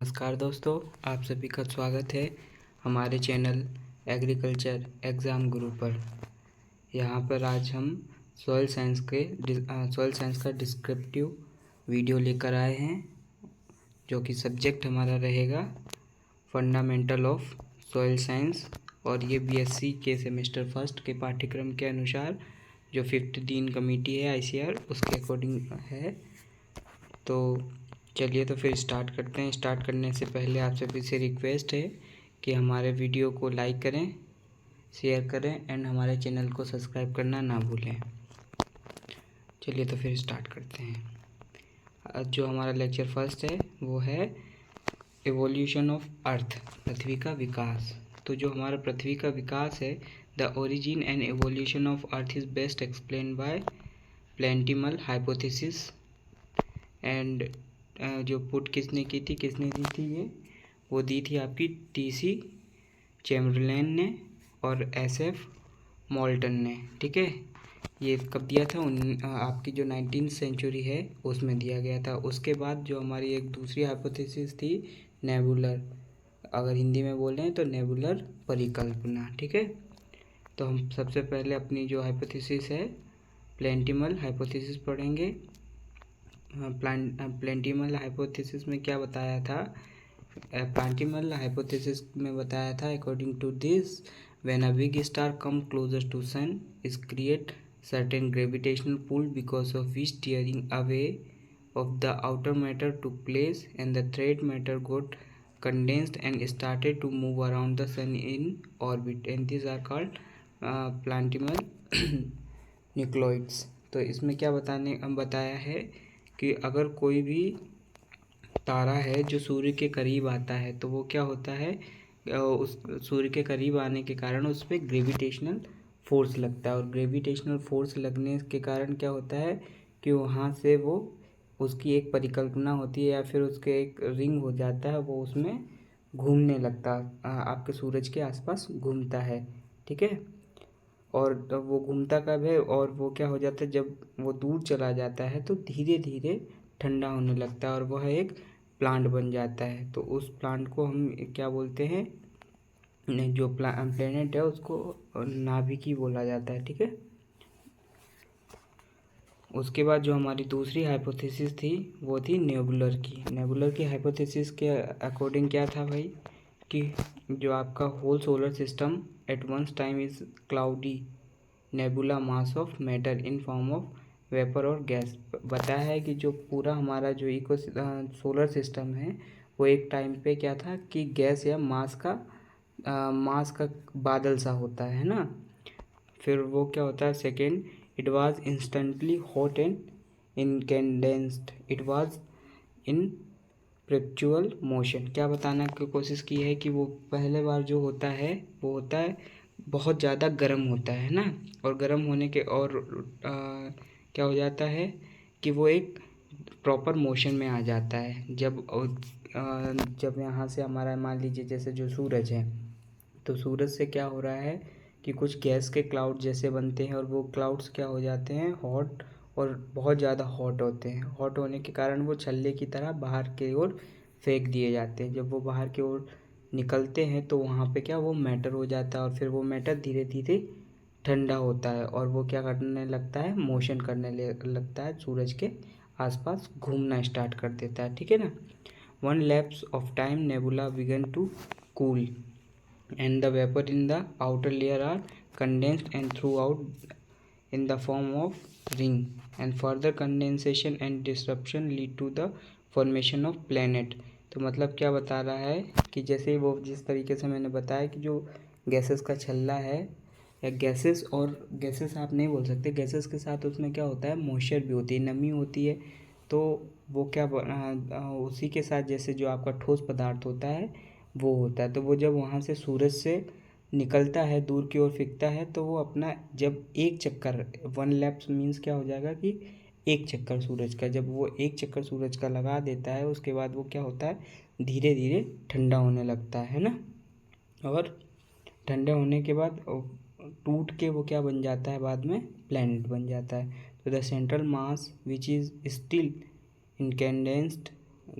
नमस्कार दोस्तों, आप सभी का स्वागत है हमारे चैनल एग्रीकल्चर एग्ज़ाम गुरु पर। यहाँ पर आज हम सॉइल साइंस का डिस्क्रिप्टिव वीडियो लेकर आए हैं, जो कि सब्जेक्ट हमारा रहेगा फंडामेंटल ऑफ सॉइल साइंस। और ये बीएससी के सेमेस्टर फर्स्ट के पाठ्यक्रम के अनुसार जो 5th डीन कमेटी है ICAR, उसके अकॉर्डिंग है। तो चलिए तो फिर स्टार्ट करते हैं। स्टार्ट करने से पहले आप सभी से रिक्वेस्ट है कि हमारे वीडियो को लाइक करें, शेयर करें एंड हमारे चैनल को सब्सक्राइब करना ना भूलें। चलिए तो फिर स्टार्ट करते हैं। आज जो हमारा लेक्चर फर्स्ट है वो है एवोल्यूशन ऑफ अर्थ, पृथ्वी का विकास। तो जो हमारा पृथ्वी का विकास है, the origin and evolution of earth is best explain by planetesimal hypothesis. And जो पुट किसने दी थी ये, वो दी थी आपकी TC चैम्बरलेन ने और SF मोल्टन ने। ठीक है, ये कब दिया था? आपकी जो 19th सेंचुरी है उसमें दिया गया था। उसके बाद जो हमारी एक दूसरी हाइपोथेसिस थी नेबुलर, अगर हिंदी में बोलें तो नेबुलर परिकल्पना। ठीक है, तो हम सबसे पहले अपनी जो हाइपोथेसिस है प्लेंटिमल हाइपोथेसिस पढ़ेंगे। प्लेंटिमल हाइपोथेसिस में क्या बताया था? प्लेंटिमल हाइपोथेसिस में बताया था, according to this, when a big star come closer to sun is create certain gravitational pull because of which tearing away of the outer matter took place and the thread matter got condensed and started to move around the sun in orbit, and these are called planetesimal nucleoids. तो इसमें क्या बताया है कि अगर कोई भी तारा है जो सूर्य के करीब आता है तो वो क्या होता है, उस सूर्य के करीब आने के कारण उस पर ग्रेविटेशनल फोर्स लगता है, और ग्रेविटेशनल फोर्स लगने के कारण क्या होता है कि वहाँ से वो उसकी एक परिकल्पना होती है या फिर उसके एक रिंग हो जाता है, वो उसमें घूमने लगता है, आपके सूरज के आसपास घूमता है। ठीक है, और वो घूमता कब है और वो क्या हो जाता है, जब वो दूर चला जाता है तो धीरे धीरे ठंडा होने लगता है और वह एक प्लांट बन जाता है। तो उस प्लांट को हम क्या बोलते हैं, जो प्लेनेट है उसको नाभिकी बोला जाता है। ठीक है, उसके बाद जो हमारी दूसरी हाइपोथेसिस थी वो थी नेबुलर की। नेबुलर की हाइपोथेसिस के अकॉर्डिंग क्या था भाई, कि जो आपका whole solar system at once time is cloudy nebula mass of matter in form of vapour और गैस। बताया है कि जो पूरा हमारा जो सोलर सिस्टम है वो एक टाइम पे क्या था कि गैस या मास का बादल सा होता है ना। फिर वो क्या होता है, second, it was instantly hot and incandescent, it was in perpetual motion. क्या बताना की कोशिश की है कि वो पहले बार जो होता है वो होता है बहुत ज़्यादा गर्म होता है ना, और गर्म होने के और क्या हो जाता है कि वो एक प्रॉपर मोशन में आ जाता है। जब यहाँ से हमारा मान लीजिए जैसे जो सूरज है, तो सूरज से क्या हो रहा है कि कुछ गैस के क्लाउड जैसे बनते हैं और वो क्लाउड्स क्या हो जाते हैं, हॉट, और बहुत ज़्यादा हॉट होते हैं। हॉट होने के कारण वो छल्ले की तरह बाहर की ओर फेंक दिए जाते हैं। जब वो बाहर की ओर निकलते हैं तो वहाँ पे क्या वो मैटर हो जाता है, और फिर वो मैटर धीरे धीरे ठंडा होता है और वो क्या करने लगता है, मोशन करने लगता है, सूरज के आसपास घूमना स्टार्ट कर देता है। ठीक है ना। One lapse of time nebula began to cool and the vapor in the outer layer are condensed and throughout in the form of ring, and further condensation and disruption lead to the formation of planet। तो मतलब क्या बता रहा है कि जैसे वो जिस तरीके से मैंने बताया कि जो गैसेस का छल्ला है, या गैसेस, और गैसेस आप नहीं बोल सकते, गैसेस के साथ उसमें क्या होता है, मॉइस्चर भी होती है, नमी होती है। तो वो क्या उसी के साथ जैसे जो आपका ठोस पदार्थ होता है वो होता है। तो वो जब वहाँ से सूरज से निकलता है, दूर की ओर फेंकता है, तो वो अपना जब एक चक्कर, वन लैप्स मीन्स क्या हो जाएगा कि एक चक्कर सूरज का, जब वो एक चक्कर सूरज का लगा देता है उसके बाद वो क्या होता है, धीरे धीरे ठंडा होने लगता है ना। और ठंडे होने के बाद टूट के वो क्या बन जाता है, बाद में प्लैनेट बन जाता है। तो the central mass which is still incandescent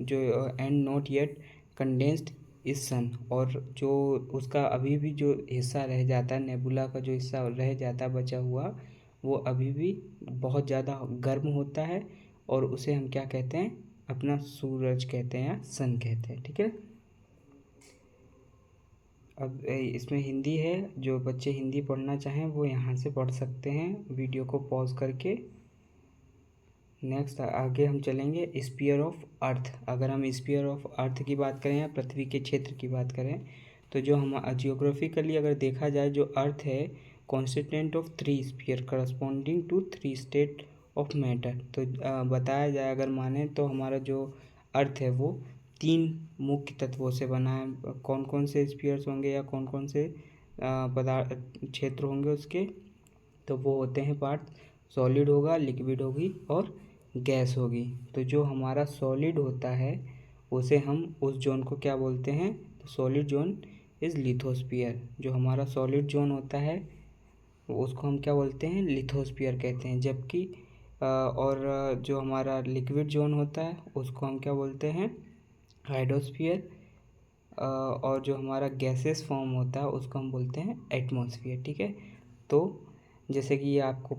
जो and not yet condensed is sun, और जो उसका अभी भी जो हिस्सा रह जाता है, नेबुला का जो हिस्सा रह जाता है बचा हुआ, वो अभी भी बहुत ज़्यादा गर्म होता है, और उसे हम क्या कहते हैं, अपना सूरज कहते हैं या सन कहते हैं। ठीक है, अब इसमें हिंदी है, जो बच्चे हिंदी पढ़ना चाहें वो यहाँ से पढ़ सकते हैं वीडियो को पॉज करके। नेक्स्ट आगे हम चलेंगे स्फीयर ऑफ अर्थ। अगर हम स्फीयर ऑफ अर्थ की बात करें या पृथ्वी के क्षेत्र की बात करें, तो जो हम जियोग्राफिकली अगर देखा जाए, जो अर्थ है constituent of 3 sphere corresponding to 3 state of matter. तो बताया जाए अगर माने तो हमारा जो अर्थ है वो 3 मुख्य तत्वों से बना है। कौन कौन से स्फीयर्स होंगे या कौन कौन से पदार्थ क्षेत्र होंगे उसके, तो वो होते हैं पार्ट, सॉलिड होगा, लिक्विड होगी और गैस होगी। तो जो हमारा सॉलिड होता है उसे हम उस जोन को क्या बोलते हैं, तो सॉलिड जोन इज़ लिथोस्फीयर। जो हमारा सॉलिड जोन होता है उसको हम क्या बोलते हैं, लिथोस्फीयर कहते हैं। जबकि और जो हमारा लिक्विड जोन होता है उसको हम क्या बोलते हैं, हाइड्रोस्फीयर। और जो हमारा गैसेस फॉर्म होता है उसको हम बोलते हैं एटमॉस्फेयर। ठीक है, तो जैसे कि ये आपको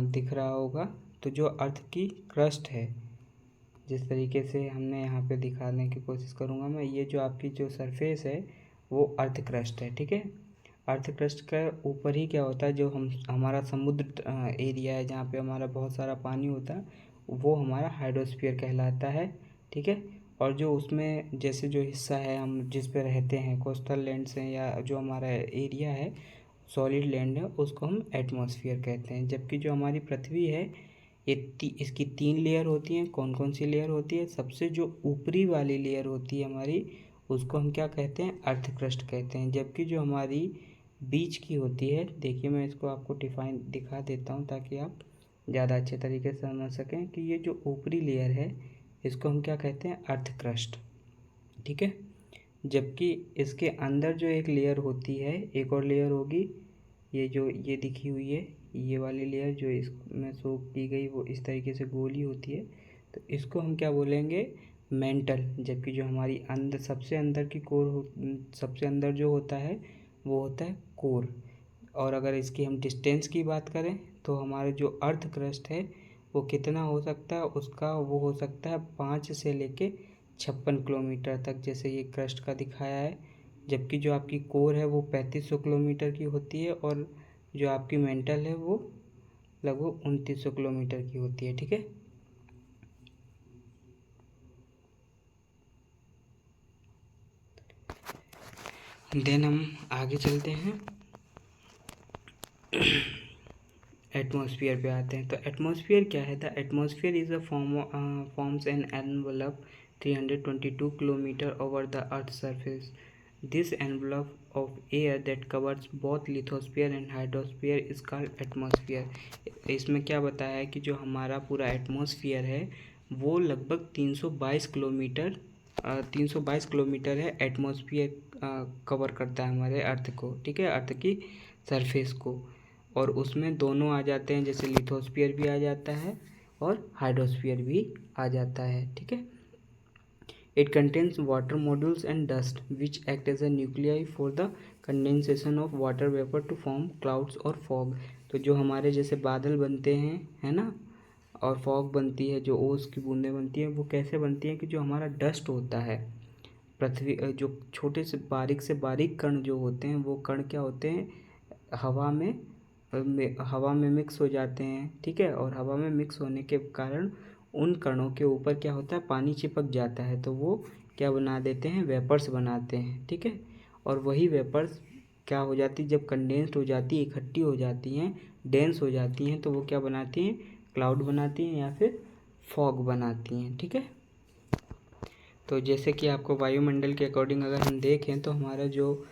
दिख रहा होगा, तो जो अर्थ की क्रस्ट है, जिस तरीके से हमने यहाँ पे दिखाने की कोशिश करूँगा मैं, ये जो आपकी जो सरफेस है वो अर्थ क्रस्ट है। ठीक है, अर्थ क्रस्ट का ऊपर ही क्या होता है, जो हमारा समुद्र एरिया है जहाँ पे हमारा बहुत सारा पानी होता है, वो हमारा हाइड्रोस्फीयर कहलाता है। ठीक है, और जो उसमें जैसे जो हिस्सा है हम जिस पे रहते हैं, कोस्टल लैंड से या जो हमारा एरिया है सॉलिड लैंड है, उसको हम एटमॉस्फेयर कहते हैं। जबकि जो हमारी पृथ्वी है ये इसकी 3 लेयर होती हैं। कौन कौन सी लेयर होती है, सबसे जो ऊपरी वाली लेयर होती है हमारी, उसको हम क्या कहते हैं, अर्थ क्रस्ट कहते हैं। जबकि जो हमारी बीच की होती है, देखिए मैं इसको आपको डिफाइन दिखा देता हूँ ताकि आप ज़्यादा अच्छे तरीके से समझ सकें कि ये जो ऊपरी लेयर है इसको हम क्या कहते हैं, अर्थ क्रस्ट। ठीक है, जबकि इसके अंदर जो एक लेयर होती है, एक और लेयर होगी, ये जो ये दिखी हुई है ये वाली लेयर जो इसमें शो की गई, वो इस तरीके से गोली होती है, तो इसको हम क्या बोलेंगे, मेंटल। जबकि जो हमारी अंदर सबसे अंदर की सबसे अंदर जो होता है वो होता है कोर। और अगर इसकी हम डिस्टेंस की बात करें तो हमारे जो अर्थ क्रस्ट है वो कितना हो सकता है, उसका वो हो सकता है 5 से लेके 56 किलोमीटर तक, जैसे ये क्रस्ट का दिखाया है। जबकि जो आपकी कोर है वो 3500 किलोमीटर की होती है, और जो आपकी मेंटल है वो लगभग 2900 किलोमीटर की होती है। ठीक है, देन हम आगे चलते हैं, एटमॉस्फेयर पे आते हैं। तो एटमॉस्फेयर क्या है, the atmosphere is a forms an envelope 322 kilometre over the earth surface. This envelope of air that covers both lithosphere and hydrosphere is called atmosphere. इसमें क्या बताया है कि जो हमारा पूरा एटमॉस्फेयर है वो लगभग 322 किलोमीटर है, एटमॉस्फेयर कवर करता है हमारे अर्थ को। ठीक है, अर्थ की सरफेस को, और उसमें दोनों आ जाते हैं, जैसे लिथोस्फीयर भी आ जाता है और हाइड्रोस्फीयर भी आ जाता है। ठीक है, it contains water modules and dust which act as a nuclei for the condensation of water vapour to form clouds और फॉग। तो जो हमारे जैसे बादल बनते हैं, है ना, और फॉग बनती है, जो ओस की बूंदें बनती हैं, वो कैसे बनती हैं कि जो हमारा डस्ट होता है पृथ्वी, जो छोटे से बारीक कण जो होते हैं, वो कण क्या होते हैं, हवा में मिक्स हो जाते हैं। ठीक है, और हवा में मिक्स होने के कारण उन कणों के ऊपर क्या होता है, पानी चिपक जाता है, तो वो क्या बना देते हैं, वेपर्स बनाते हैं। ठीक है, और वही वेपर्स क्या हो जाती, जब कंडेंस्ड हो जाती है, इकट्ठी हो जाती हैं, डेंस हो जाती हैं, तो वो क्या बनाती हैं, क्लाउड बनाती हैं या फिर फॉग बनाती हैं। ठीक है, तो जैसे कि आपको वायुमंडल के अकॉर्डिंग अगर हम देखें तो हमारा जो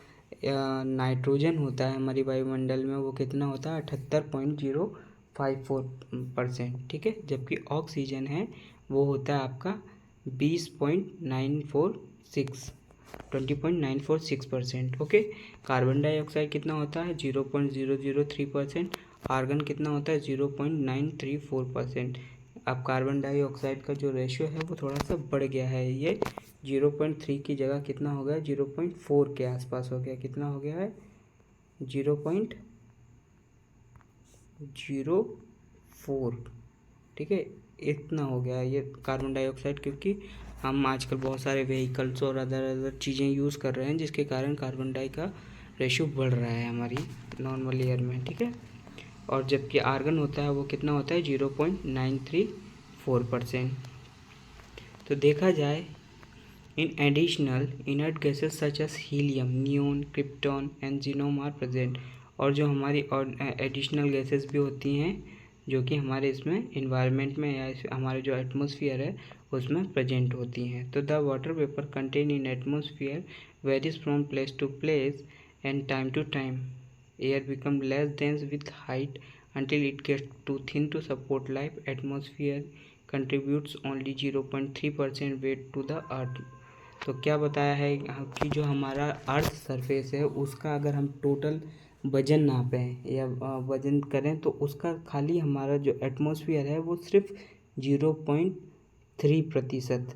नाइट्रोजन होता है हमारी वायुमंडल में, वो कितना होता है, 78.054%। ठीक है, जबकि ऑक्सीजन है वो होता है आपका 20.946%। ओके, कार्बन डाइऑक्साइड कितना होता है, 0.003%। आर्गन कितना होता है, 0.934%। अब कार्बन डाइऑक्साइड का जो रेशियो है वो थोड़ा सा बढ़ गया है। ये 0.3 की जगह कितना हो गया, 0.4 के आसपास हो गया। कितना हो गया है, 0.04, ठीक है, इतना हो गया है ये कार्बन डाइऑक्साइड, क्योंकि हम आजकल बहुत सारे व्हीकल्स और अदर चीज़ें यूज़ कर रहे हैं, जिसके कारण कार्बन डाई का रेशियो बढ़ रहा है हमारी नॉर्मल एयर में, ठीक है। और जबकि आर्गन होता है वो कितना होता है, 0.934%। तो देखा जाए, in additional inert gases such as helium, neon, krypton and xenon are present. और जो हमारी और एडिशनल गैसेस भी होती हैं जो कि हमारे इसमें इन्वायरमेंट में या हमारे जो एटमॉस्फेयर है उसमें प्रेजेंट होती हैं। तो the water vapour content in atmosphere varies from place to place and time to time. Air become less dense with height until it gets too thin to support life. Atmosphere contributes only 0.3% weight to the earth। तो क्या बताया है कि जो हमारा earth surface है उसका अगर हम टोटल वजन नापें या वजन करें तो उसका खाली हमारा जो एटमॉस्फेयर है वो सिर्फ 0.3%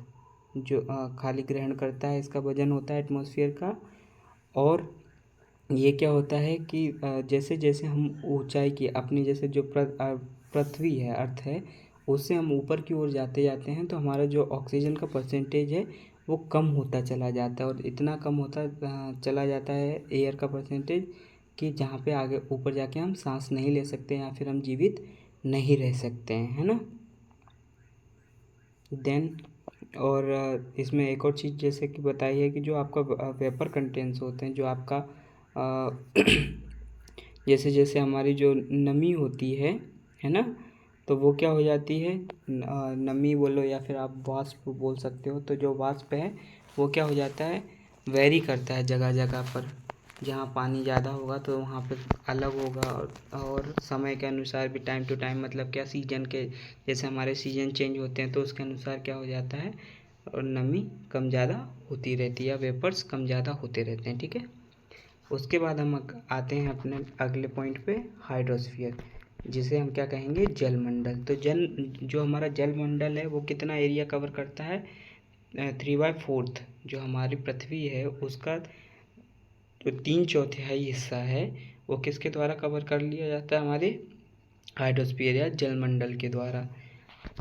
जो खाली ग्रहण करता है, इसका वजन होता है एटमॉस्फेयर का। और ये क्या होता है कि जैसे जैसे हम ऊंचाई की अपनी जैसे जो पृथ्वी है, अर्थ है, उससे हम ऊपर की ओर जाते जाते हैं तो हमारा जो ऑक्सीजन का परसेंटेज है वो कम होता चला जाता है, और इतना कम होता चला जाता है एयर का परसेंटेज कि जहाँ पे आगे ऊपर जाके हम सांस नहीं ले सकते या फिर हम जीवित नहीं रह सकते हैं, है ना। देन और इसमें एक और चीज़ जैसे कि बताई है कि जो आपका वेपर कंटेंट्स होते हैं, जो आपका जैसे जैसे हमारी जो नमी होती है ना, तो वो क्या हो जाती है, नमी बोलो या फिर आप वाष्प बोल सकते हो। तो जो वाष्प है वो क्या हो जाता है, वेरी करता है जगह जगह पर। जहाँ पानी ज़्यादा होगा तो वहाँ पे अलग होगा, और समय के अनुसार भी टाइम टू टाइम, मतलब क्या सीजन के जैसे हमारे सीजन चेंज होते हैं तो उसके अनुसार क्या हो जाता है, और नमी कम ज़्यादा होती रहती है या वेपर्स कम ज़्यादा होते रहते हैं, ठीक है। उसके बाद हम आते हैं अपने अगले पॉइंट पे, हाइड्रोस्फीयर, जिसे हम क्या कहेंगे, जलमंडल। तो जो हमारा जलमंडल है वो कितना एरिया कवर करता है, 3/4। जो हमारी पृथ्वी है उसका जो 3/4 हिस्सा है वो किसके द्वारा कवर कर लिया जाता है, हमारे हाइड्रोस्फीयर या जलमंडल के द्वारा।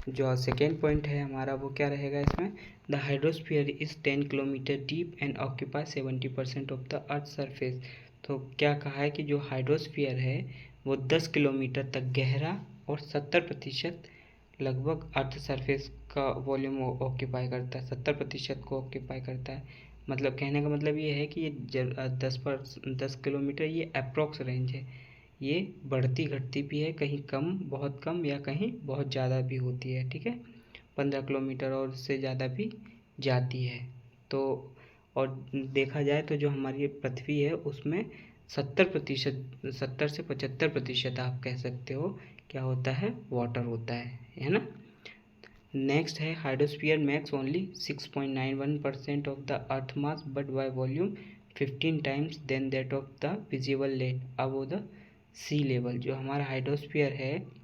जो सेकेंड पॉइंट है हमारा वो क्या रहेगा इसमें, the hydrosphere is 10 kilometre deep and occupy 70% of the earth surface. तो क्या कहा है कि जो हाइड्रोस्फीयर है वो 10 किलोमीटर तक गहरा और 70% लगभग अर्थ सरफेस का वॉल्यूम ऑक्यूपाई करता है, 70% को ऑक्यूपाई करता है। मतलब कहने का मतलब ये है कि ये 10 किलोमीटर ये अप्रोक्स रेंज है, ये बढ़ती घटती भी है, कहीं कम, बहुत कम, या कहीं बहुत ज़्यादा भी होती है, ठीक है। 15 किलोमीटर और उससे ज़्यादा भी जाती है। तो और देखा जाए तो जो हमारी पृथ्वी है उसमें 70 से 75% आप कह सकते हो क्या होता है, वाटर होता है ना। नेक्स्ट है, hydrosphere makes only 6.91% of the earth mass but by volume 15 times than that of the visible land above the sea level. जो हमारा हाइड्रोस्फीयर है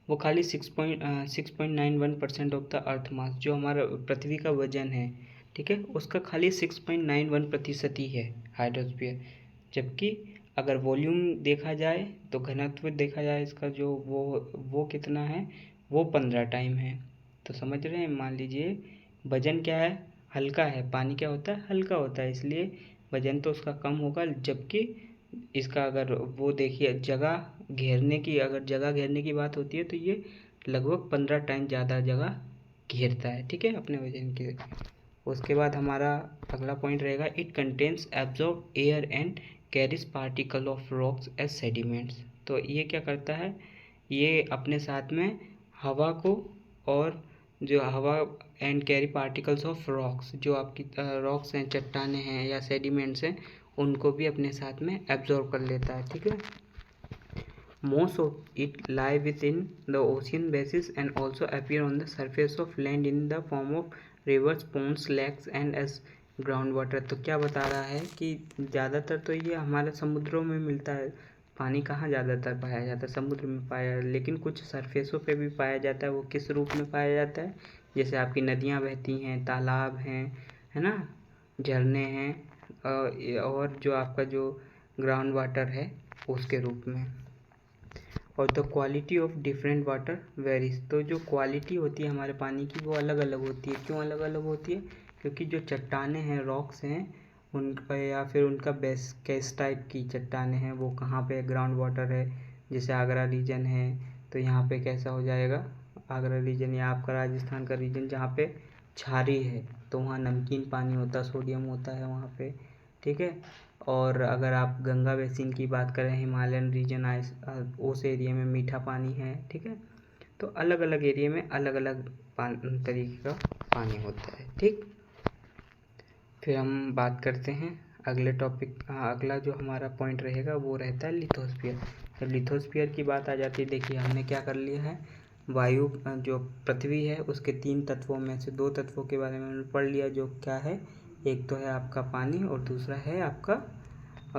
वो खाली 6.91% ऑफ द अर्थ मास, जो हमारा पृथ्वी का वजन है, ठीक है, उसका खाली 6.91% ही है हाइड्रोस्फीयर। जबकि अगर वॉल्यूम देखा जाए तो घनत्व देखा जाए इसका जो वो कितना है, वो 15 टाइम है। तो समझ रहे हैं, मान लीजिए वजन क्या है, हल्का है, पानी क्या होता है, हल्का होता है, इसलिए वजन तो उसका कम होगा। जबकि इसका अगर वो देखिए अगर जगह घेरने की बात होती है तो ये लगभग 15 टाइम ज़्यादा जगह घेरता है, ठीक है, अपने वजन के। उसके बाद हमारा अगला पॉइंट रहेगा, it contains absorb air and carries particle of rocks as sediments. तो ये क्या करता है, ये अपने साथ में हवा को, और जो हवा and carry particles of rocks, जो आपकी रॉक्स हैं, चट्टाने हैं या सेडिमेंट्स हैं, उनको भी अपने साथ में एब्जॉर्ब कर लेता है, ठीक है। Most of it lie within the ocean basis and also appear on the surface of land in the form of rivers, ponds, lakes and as ground water। तो क्या बता रहा है कि ज़्यादातर तो ये हमारे समुद्रों में मिलता है, पानी कहाँ ज़्यादातर पाया जाता है? समुद्र में पाया, लेकिन कुछ सरफेसों पे भी पाया जाता है। वो किस रूप में पाया जाता है? जैसे आपकी नदियाँ बहती हैं, तालाब हैं, है ना, झरने हैं, और जो आपका जो ग्राउंड वाटर है उसके रूप में। और the quality of different water varies, तो जो क्वालिटी होती है हमारे पानी की वो अलग अलग होती है। क्यों अलग अलग होती है? क्योंकि जो चट्टानें हैं, रॉक्स हैं, उनका या फिर उनका बेस किस टाइप की चट्टानें हैं, वो कहाँ पे ग्राउंड वाटर है। जैसे आगरा रीजन है तो यहाँ पे कैसा हो जाएगा, आगरा रीजन या आपका राजस्थान का रीजन जहाँ पे क्षारी है तो वहाँ नमकीन पानी होता है, सोडियम होता है वहाँ पे, ठीक है। और अगर आप गंगा बेसिन की बात करें, हिमालयन रीजन उस एरिया में मीठा पानी है, ठीक है। तो अलग अलग एरिया में अलग अलग तरीके का पानी होता है, ठीक। फिर हम बात करते हैं अगले टॉपिक। अगला जो हमारा पॉइंट रहेगा वो रहता है लिथोस्फीयर। जब लिथोस्फीयर की बात आ जाती है, देखिए हमने क्या कर लिया है, वायु जो पृथ्वी है उसके 3 तत्वों में से 2 तत्वों के बारे में हमने पढ़ लिया, जो क्या है, एक तो है आपका पानी और दूसरा है आपका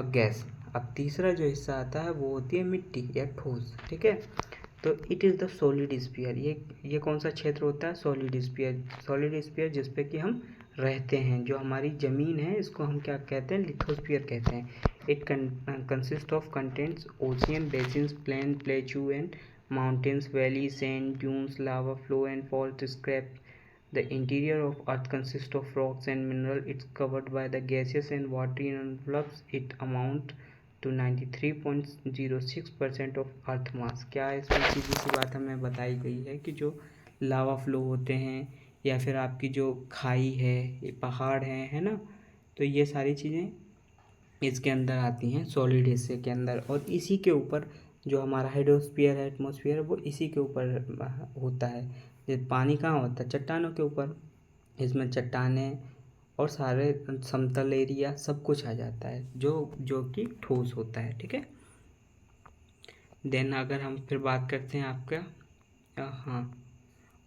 गैस। अब तीसरा जो हिस्सा आता है वो होती है मिट्टी या ठोस, ठीक है। तो it is the solid sphere. ये कौन सा क्षेत्र होता है? Solid sphere. सॉलिड स्फीयर जिस पे कि हम रहते हैं, जो हमारी ज़मीन है, इसको हम क्या कहते हैं? लिथोस्फीयर कहते हैं। It consist of contents ocean basins, plain, plateau and mountains, valley, sand dunes, lava flow and fault scrap. The interior of Earth consists of rocks and minerals. It's covered by the gaseous and watery envelopes. It amount to 93.06% of Earth mass। क्या है इसमें? सीधी सी बात हमें बताई गई है कि जो लावा फ्लो होते हैं या फिर आपकी जो खाई है, ये पहाड़ हैं, है ना, तो ये सारी चीज़ें इसके अंदर आती हैं, सॉलिड हिस्से के अंदर। और इसी के ऊपर जो हमारा हाइड्रोस्फीयर है, एटमॉस्फेयर, वो इसी के ऊपर होता है। ये पानी कहाँ होता है? चट्टानों के ऊपर। इसमें चट्टानें और सारे समतल एरिया सब कुछ आ जाता है जो कि ठोस होता है, ठीक है। देन अगर हम फिर बात करते हैं आपका, हाँ,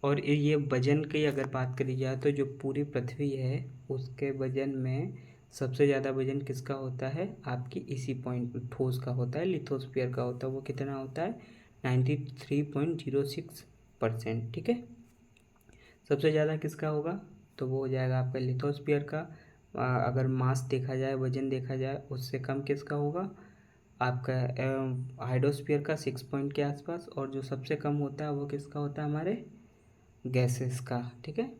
और ये वजन की अगर बात करी जाए तो जो पूरी पृथ्वी है उसके वजन में सबसे ज़्यादा वजन किसका होता है? आपकी इसी पॉइंट ठोस का होता है, लिथोस्फीयर का होता है। वो कितना होता है? 93.06%, ठीक है। सबसे ज़्यादा किसका होगा? तो वो हो जाएगा आपका लिथोस्फीयर का। अगर मास देखा जाए, वजन देखा जाए, उससे कम किसका होगा? आपका हाइड्रोस्फीयर का 6 पॉइंट के आसपास। और जो सबसे कम होता है वो किसका होता है? हमारे गैसेस का, ठीक है,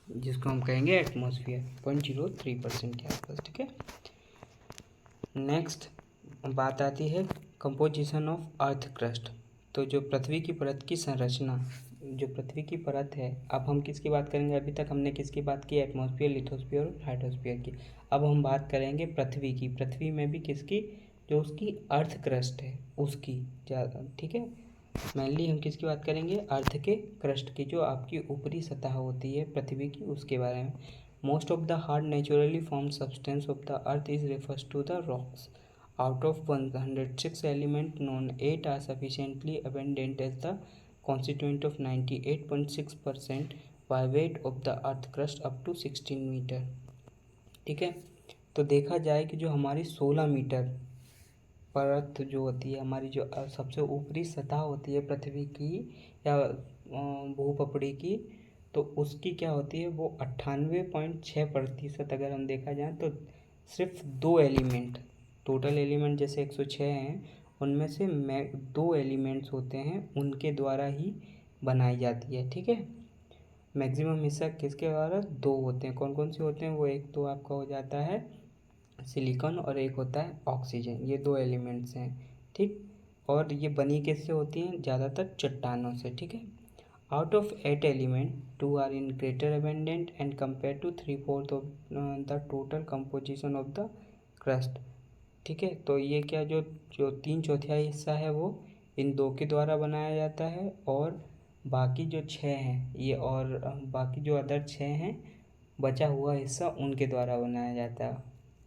जिसको हम कहेंगे एटमॉस्फेयर, 0.03% के आसपास, ठीक है। नेक्स्ट बात आती है कंपोजिशन ऑफ अर्थ क्रस्ट। तो जो पृथ्वी की परत की संरचना, जो पृथ्वी की परत है, अब हम किसकी बात करेंगे? अभी तक हमने किसकी बात की? एटमॉस्फेयर, लिथोस्फीयर और हाइड्रोस्फीयर की। अब हम बात करेंगे पृथ्वी की। पृथ्वी में भी किसकी? जो उसकी अर्थ क्रस्ट है उसकी ज़्यादा, ठीक है। मेनली हम किसकी बात करेंगे? अर्थ के क्रस्ट की, जो आपकी ऊपरी सतह होती है पृथ्वी की, उसके बारे में। Most of the hard naturally form substance of the earth is refers to the rocks. Out of 106 elements known, 8 are sufficiently abundant as the constituent of 98.6% by weight of the earth crust up to 16 metre, ठीक है। तो देखा जाए कि जो हमारी 16 metre परत जो होती है, हमारी जो सबसे ऊपरी सतह होती है पृथ्वी की या भूपपड़ी की, तो उसकी क्या होती है? वो 98.6%। अगर हम देखा जाए तो सिर्फ 2 एलिमेंट, टोटल एलिमेंट जैसे 106 हैं, उनमें से 2 एलिमेंट्स होते हैं, उनके द्वारा ही बनाई जाती है, ठीक है। मैक्सिमम हिस्सा किसके द्वारा? 2 होते हैं। कौन कौन से होते हैं वो? एक तो आपका हो जाता है सिलिकॉन और एक होता है ऑक्सीजन। ये 2 एलिमेंट्स हैं, ठीक। और ये बनी किससे होती हैं? ज़्यादातर चट्टानों से, ठीक है। Out of 8 element 2 are in greater abundant and compare to 3/4 of the total composition of the crust, ठीक है। तो ये क्या, जो जो 3/4 हिस्सा है वो इन 2 के द्वारा बनाया जाता है, और बाकी जो 6 हैं ये, और बाकी जो अदर 6 हैं बचा हुआ हिस्सा उनके द्वारा बनाया जाता है।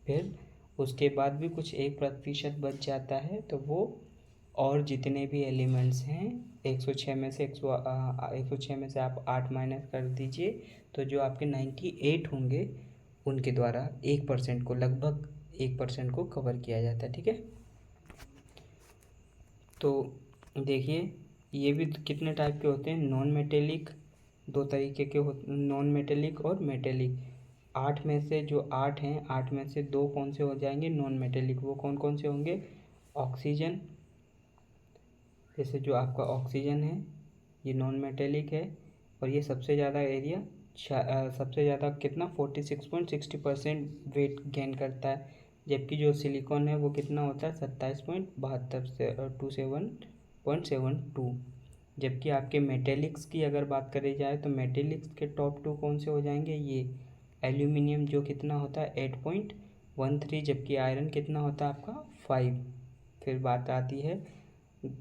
फिर उसके बाद भी कुछ 1% बच जाता है, तो वो और जितने भी एलिमेंट्स हैं 106 में से 106 में से आप 8 माइनस कर दीजिए, तो जो आपके 98 होंगे उनके द्वारा 1% को, लगभग 1% को कवर किया जाता है, ठीक है। तो देखिए ये भी कितने टाइप के होते हैं, नॉन मेटेलिक, दो तरीके के होते, नॉन मेटेलिक और मेटेलिक। 8 में से जो 8 हैं, 8 में से 2 कौन से हो जाएंगे नॉन मेटेलिक, वो कौन कौन से होंगे, ऑक्सीजन, जैसे जो आपका ऑक्सीजन है ये नॉन मेटेलिक है, और ये सबसे ज़्यादा एरिया सबसे ज़्यादा कितना 46.60% वेट गेन करता है, जबकि जो सिलिकॉन है वो कितना होता है 27.72 से 27.72। जबकि आपके मेटेलिक्स की अगर बात करी जाए तो मेटेलिक्स के टॉप 2 कौन से हो जाएंगे, ये एल्यूमिनियम जो कितना होता है 8.13, जबकि आयरन कितना होता है आपका 5। फिर बात आती है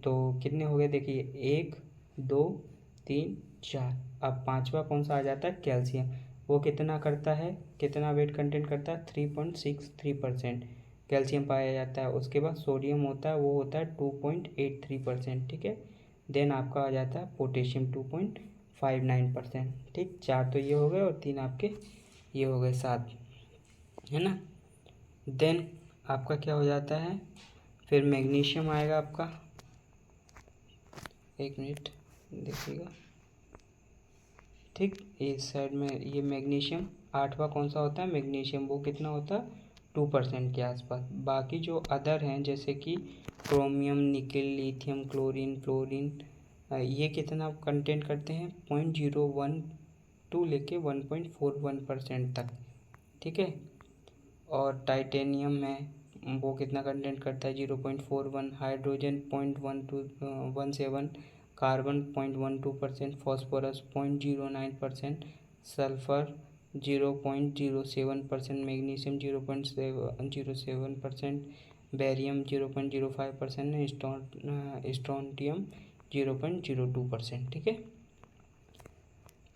तो कितने हो गए, देखिए 1 2 3 4, अब पांचवा कौन सा आ जाता है, कैल्शियम, वो कितना करता है, कितना वेट कंटेंट करता है 3.63% कैल्शियम पाया जाता है। उसके बाद सोडियम होता है, वो होता है 2.83%, ठीक है। देन आपका आ जाता है पोटेशियम 2.59%, ठीक। 4 तो ये हो गए और 3 आपके ये हो गए, 7 है ना। देन आपका क्या हो जाता है, फिर मैग्नीशियम आएगा आपका, 1 मिनट देखिएगा, ठीक। इस साइड में ये मैग्नीशियम 8वां कौन सा होता है, मैग्नीशियम, वो कितना होता है 2% के आसपास। बाकी जो अदर हैं जैसे कि क्रोमियम, निकल, लिथियम, क्लोरीन, फ्लोरीन, ये कितना कंटेंट करते हैं 0.012 लेके 1.41% तक, ठीक है। और टाइटेनियम में वो कितना कंटेंट करता है 0.41, hydrogen 0.17, carbon 0.12%, phosphorus 0.09%, sulphur 0.07%, magnesium 0.07%, barium 0.05%, strontium 0.02%, ठीक है।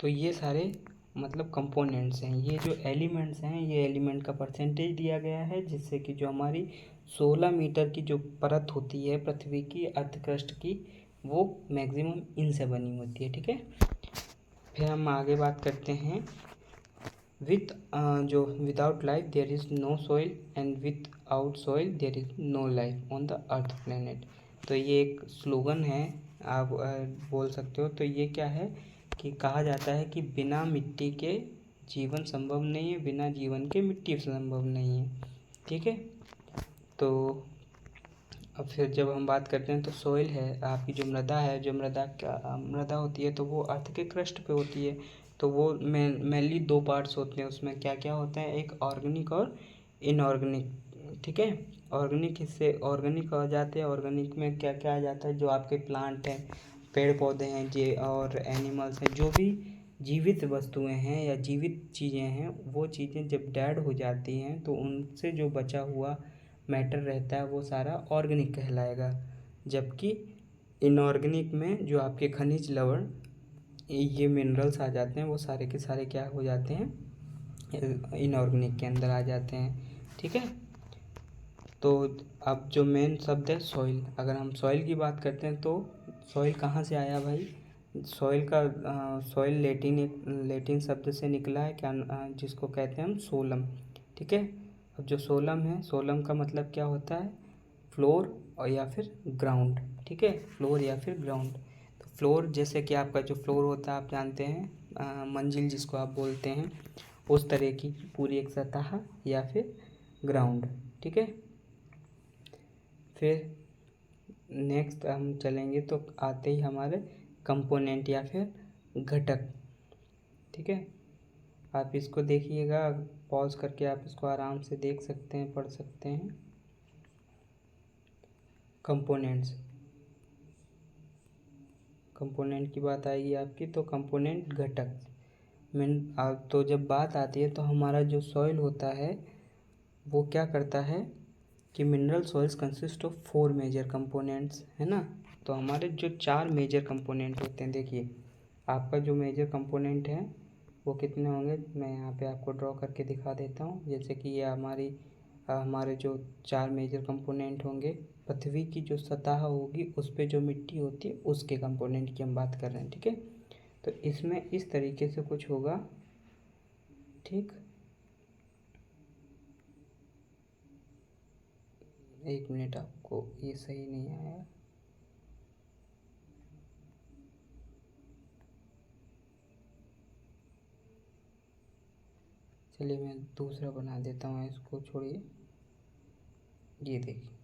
तो ये सारे मतलब कंपोनेंट्स हैं, ये जो एलिमेंट्स हैं ये एलिमेंट का परसेंटेज दिया गया है, जिससे कि जो हमारी 16 मीटर की जो परत होती है पृथ्वी की अर्थ क्रस्ट की, वो मैक्सिमम इनसे बनी होती है, ठीक है। फिर हम आगे बात करते हैं विथ जो without life there is no soil and without soil there is no life on the earth planet. तो ये एक स्लोगन है, आप बोल सकते हो। तो ये क्या है कि कहा जाता है कि बिना मिट्टी के जीवन संभव नहीं है, बिना जीवन के मिट्टी संभव नहीं है, ठीक है। तो अब फिर जब हम बात करते हैं तो सॉइल है आपकी जो मृदा है, जो मृदा होती है तो वो अर्थ के क्रस्ट पे होती है। तो वो मेनली 2 पार्ट्स होते हैं, उसमें क्या क्या होते हैं, एक ऑर्गेनिक और इनऑर्गेनिक, ठीक है। ऑर्गेनिक हिस्से ऑर्गेनिक आ जाते हैं, ऑर्गेनिक में क्या क्या आ जाता है, जो आपके प्लांट हैं, पेड़ पौधे हैं जे और एनिमल्स हैं, जो भी जीवित वस्तुएं हैं या जीवित चीज़ें हैं, वो चीज़ें जब डेड हो जाती हैं तो उनसे जो बचा हुआ मैटर रहता है वो सारा ऑर्गेनिक कहलाएगा। जबकि इनऑर्गेनिक में जो आपके खनिज लवण ये मिनरल्स आ जाते हैं, वो सारे के सारे क्या हो जाते हैं इनऑर्गेनिक के अंदर आ जाते हैं, ठीक है। तो अब जो मेन शब्द है सॉइल, अगर हम सॉइल की बात करते हैं तो सॉइल कहाँ से आया भाई, सॉइल का सॉइल लेटिन शब्द से निकला है, क्या जिसको कहते हैं हम सोलम, ठीक है। अब जो सोलम है, सोलम का मतलब क्या होता है, फ्लोर और या फिर ग्राउंड, ठीक है, फ्लोर या फिर ग्राउंड। तो फ्लोर जैसे कि आपका जो फ्लोर होता है आप जानते हैं मंजिल जिसको आप बोलते हैं, उस तरह की पूरी एक सतह या फिर ग्राउंड, ठीक है। फिर नेक्स्ट हम चलेंगे तो आते ही हमारे कंपोनेंट या फिर घटक, ठीक है। आप इसको देखिएगा, पॉज करके आप इसको आराम से देख सकते हैं, पढ़ सकते हैं। कंपोनेंट्स, कंपोनेंट की बात आएगी आपकी तो कंपोनेंट घटक मीन तो जब बात आती है तो हमारा जो सॉइल होता है वो क्या करता है कि mineral soils consist of 4 major components, है ना। तो हमारे जो 4 मेजर कंपोनेंट होते हैं, देखिए आपका जो मेजर कंपोनेंट है वो कितने होंगे, मैं यहाँ पे आपको ड्रॉ करके दिखा देता हूँ। जैसे कि ये हमारे जो 4 मेजर कंपोनेंट होंगे, पृथ्वी की जो सतह होगी उस पे जो मिट्टी होती है उसके कंपोनेंट की हम बात कर रहे हैं, ठीक है। तो इसमें इस तरीके से कुछ होगा, ठीक। 1 मिनट, आपको ये सही नहीं आया, चलिए मैं दूसरा बना देता हूँ, इसको छोड़िए। ये देखिए,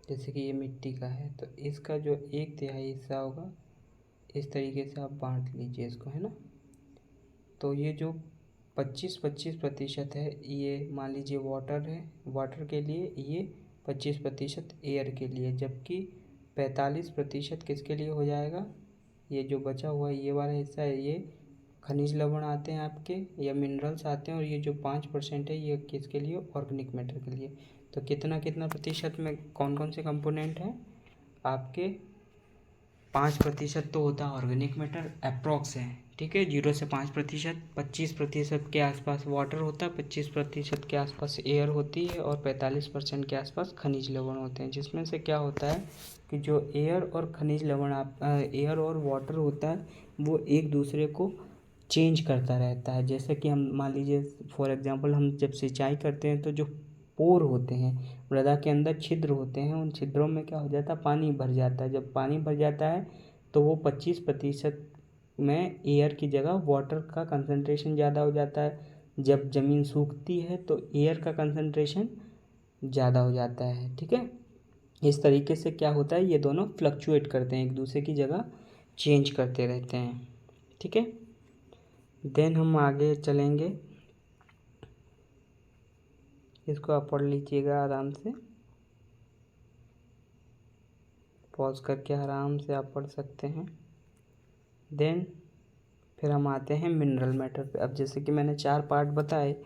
जैसे कि ये मिट्टी का है तो इसका जो 1/3 हिस्सा होगा इस तरीके से आप बांट लीजिए इसको, है ना। तो ये जो 25-25% है, ये मान लीजिए वाटर है, वाटर के लिए, ये 25% एयर के लिए, जबकि 45% किसके लिए हो जाएगा। ये जो बचा हुआ ये वाला हिस्सा है, ये खनिज लवण आते हैं आपके या मिनरल्स आते हैं, और ये जो 5% है ये किसके लिए, ऑर्गेनिक मैटर के लिए। तो कितना कितना प्रतिशत में कौन कौन से कंपोनेंट हैं आपके, 5% तो होता है ऑर्गेनिक मैटर अप्रॉक्स है, ठीक है। 0 से 5%, 25% के आसपास वाटर होता है, 25% के आसपास एयर होती है, और 45% के आसपास खनिज लवण होते हैं। जिसमें से क्या होता है कि जो एयर और खनिज लवण एयर और वाटर होता है वो एक दूसरे को चेंज करता रहता है। जैसे कि हम मान लीजिए फॉर एग्जांपल, हम जब सिंचाई करते हैं तो जो पोर होते हैं, मृदा के अंदर छिद्र होते हैं, उन छिद्रों में क्या हो जाता है, पानी भर जाता है। जब पानी भर जाता है तो वो 25% में एयर की जगह वाटर का कंसंट्रेशन ज़्यादा हो जाता है। जब ज़मीन सूखती है तो एयर का कंसंट्रेशन ज़्यादा हो जाता है, ठीक है। इस तरीके से क्या होता है, ये दोनों फ्लक्चुएट करते हैं, एक दूसरे की जगह चेंज करते रहते हैं, ठीक है। देन हम आगे चलेंगे, इसको आप पढ़ लीजिएगा आराम से, पॉज करके आराम से आप पढ़ सकते हैं। देन फिर हम आते हैं मिनरल मैटर पे। अब जैसे कि मैंने 4 पार्ट बताए,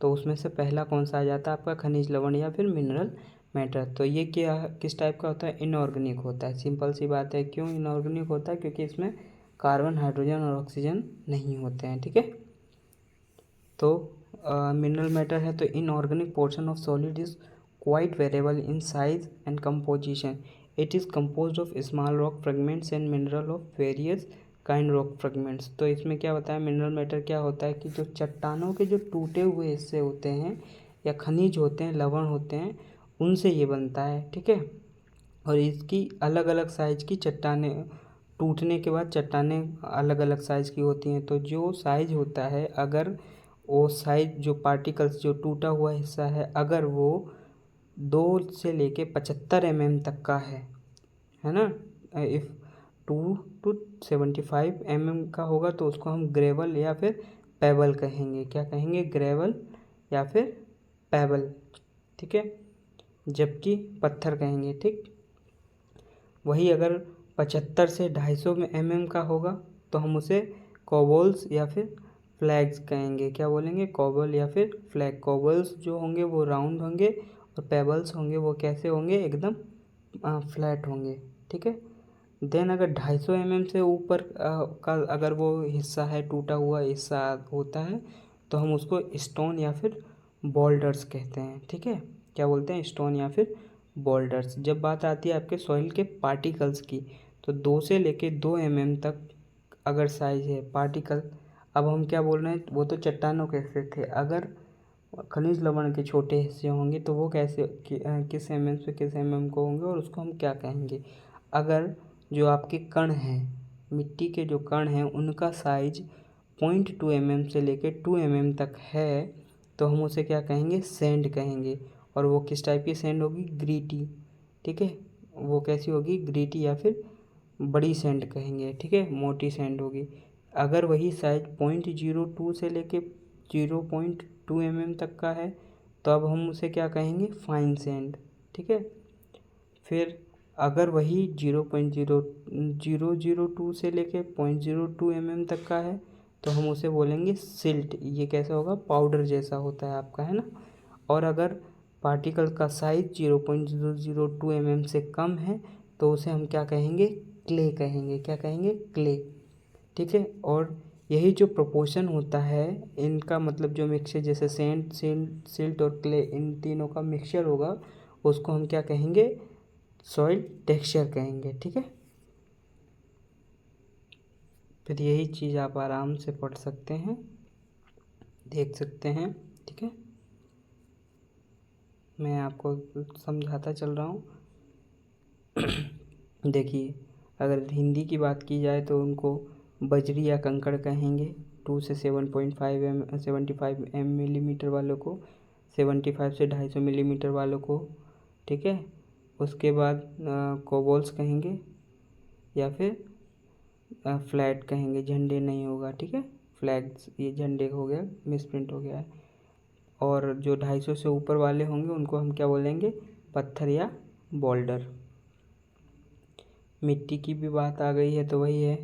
तो उसमें से पहला कौन सा आ जाता है आपका, खनिज लवण या फिर मिनरल मैटर। तो ये क्या किस टाइप का होता है, इनऑर्गेनिक होता है। सिंपल सी बात है, क्यों इनऑर्गेनिक होता है, क्योंकि इसमें कार्बन, हाइड्रोजन और ऑक्सीजन नहीं होते हैं, ठीक है। तो मिनरल मैटर है तो inorganic portion of solid is quite variable in size and composition. It is composed of small rock fragments and mineral of various kind rock fragments. तो इसमें क्या होता है, मिनरल मैटर क्या होता है कि जो चट्टानों के जो टूटे हुए हिस्से होते हैं या खनिज होते हैं, लवण होते हैं, उनसे ये बनता है, ठीक है। और इसकी अलग अलग साइज की चट्टानें, टूटने के बाद चट्टानें अलग अलग साइज़ की होती हैं। तो जो साइज होता है, अगर वो साइज जो पार्टिकल्स, जो टूटा हुआ हिस्सा है, अगर वो 2 से लेके 75 mm तक का है ना, इफ़ 2 to 75 mm का होगा तो उसको हम ग्रेवल या फिर पेबल कहेंगे। क्या कहेंगे, ग्रेवल या फिर पेबल, ठीक है। जबकि पत्थर कहेंगे, ठीक। वही अगर 75 से 250 mm का होगा तो हम उसे कोबल्स या फिर फ्लैग्स कहेंगे। क्या बोलेंगे, कोबल या फिर फ्लैग। कोबल्स जो होंगे वो राउंड होंगे, और पेबल्स होंगे वो कैसे होंगे, एकदम फ्लैट होंगे, ठीक है। देन अगर 250 mm से ऊपर का अगर वो हिस्सा है, टूटा हुआ हिस्सा होता है, तो हम उसको स्टोन या फिर बोल्डर्स कहते हैं, ठीक है। क्या बोलते हैं, स्टोन या फिर बोल्डर्स। जब बात आती है आपके सॉइल के पार्टिकल्स की, तो 2 से लेके 2 mm तक अगर साइज है पार्टिकल। अब हम क्या बोल रहे हैं, वो तो चट्टानों के हिस्से थे। अगर खनिज लवण के छोटे हिस्से होंगे तो वो कैसे किस mm से किस mm को होंगे, और उसको हम क्या कहेंगे। अगर जो आपके कण हैं, मिट्टी के जो कण हैं, उनका साइज 0.2 mm से लेके 2 mm तक है, तो हम उसे क्या कहेंगे, सैंड कहेंगे। और वो किस टाइप की सैंड होगी, ग्रीटी, ठीक है। वो कैसी होगी, ग्रीटी या फिर बड़ी सैंड कहेंगे, ठीक है, मोटी सैंड होगी। अगर वही साइज 0.02 से लेके 0.2 mm तक का है, तो अब हम उसे क्या कहेंगे, फाइन सैंड, ठीक है। फिर अगर वही 0.0002 से लेके 0.02 mm तक का है, तो हम उसे बोलेंगे सिल्ट। ये कैसा होगा, पाउडर जैसा होता है आपका, है ना। और अगर पार्टिकल का साइज 0.002 mm से कम है, तो उसे हम क्या कहेंगे, क्ले कहेंगे। क्या कहेंगे, क्ले, ठीक है। और यही जो प्रोपोर्शन होता है इनका, मतलब जो मिक्सचर, जैसे सेंट सेंट सिल्ट और क्ले, इन तीनों का मिक्सचर होगा, उसको हम क्या कहेंगे, सॉइल टेक्सचर कहेंगे, ठीक है। फिर यही चीज़ आप आराम से पढ़ सकते हैं, देख सकते हैं, ठीक है। मैं आपको समझाता चल रहा हूँ। देखिए, अगर हिंदी की बात की जाए तो उनको बजरी या कंकड़ कहेंगे, 2 से 75 मिलीमीटर वालों को, 75 से 250 मिलीमीटर वालों को, ठीक है। उसके बाद कोबोल्स कहेंगे या फिर फ्लैग कहेंगे, झंडे नहीं होगा, ठीक है। फ्लैग्स, ये झंडे हो गया, मिसप्रिंट हो गया है। और जो 250 से ऊपर वाले होंगे उनको हम क्या बोलेंगे, पत्थर या बोल्डर। मिट्टी की भी बात आ गई है तो वही है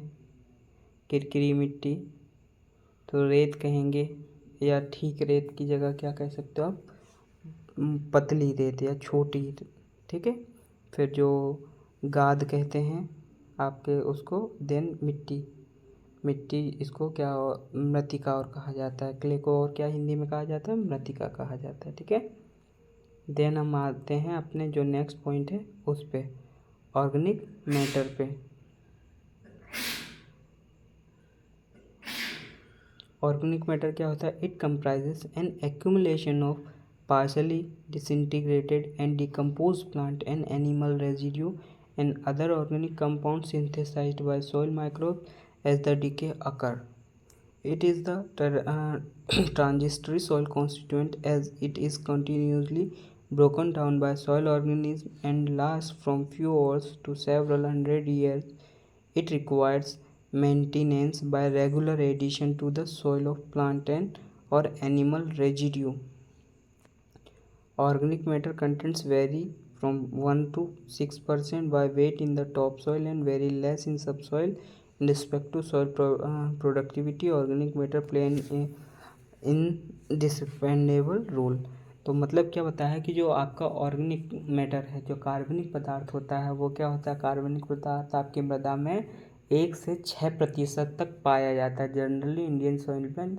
किरकिरी मिट्टी, तो रेत कहेंगे, या ठीक रेत की जगह क्या कह सकते हो आप, पतली रेत या छोटी, ठीक है। फिर जो गाद कहते हैं आपके उसको, देन मिट्टी इसको क्या मृतिका और कहा जाता है, क्ले को और क्या हिंदी में कहा जाता है, मृतिका कहा जाता है, ठीक है। देन हम आते हैं अपने जो नेक्स्ट पॉइंट है उस पे, ऑर्गेनिक मैटर पे। ऑर्गेनिक मैटर क्या होता है, it comprises an accumulation of partially disintegrated and decomposed plant and animal residue and other organic compounds synthesized by soil microbes as the decay occur. It is the transitory soil constituent as it is continuously broken down by soil organisms and lasts from few hours to several hundred years. It requires maintenance by regular addition to the soil of plant and or animal residue. Organic matter contents vary from 1 to 6% by weight in the topsoil and very less in subsoil. In respect to soil productivity, organic matter play an indispensable role. तो मतलब क्या बताया है कि जो आपका organic matter है, जो कार्बनिक पदार्थ होता है, वो क्या होता है, कार्बनिक पदार्थ आपकी मृदा में 1 से 6% तक पाया जाता है। जनरली इंडियन सॉइल में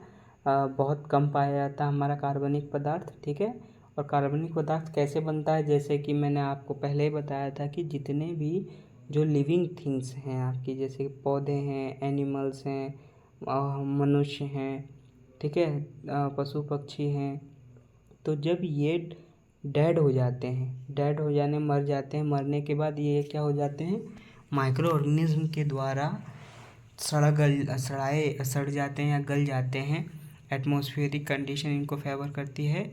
बहुत कम पाया जाता है हमारा कार्बनिक पदार्थ, ठीक है। और कार्बनिक पदार्थ कैसे बनता है, जैसे कि मैंने आपको पहले ही बताया था कि जितने भी जो लिविंग थिंग्स हैं आपकी, जैसे पौधे हैं, एनिमल्स हैं, मनुष्य हैं, ठीक है, पशु पक्षी हैं, तो जब ये डेड हो जाते हैं, डेड हो जाने मर जाते हैं, मरने के बाद ये क्या हो जाते हैं, माइक्रो ऑर्गेनिज्म के द्वारा सड़ जाते हैं या गल जाते हैं। एटमॉस्फेरिक कंडीशन इनको फेवर करती है,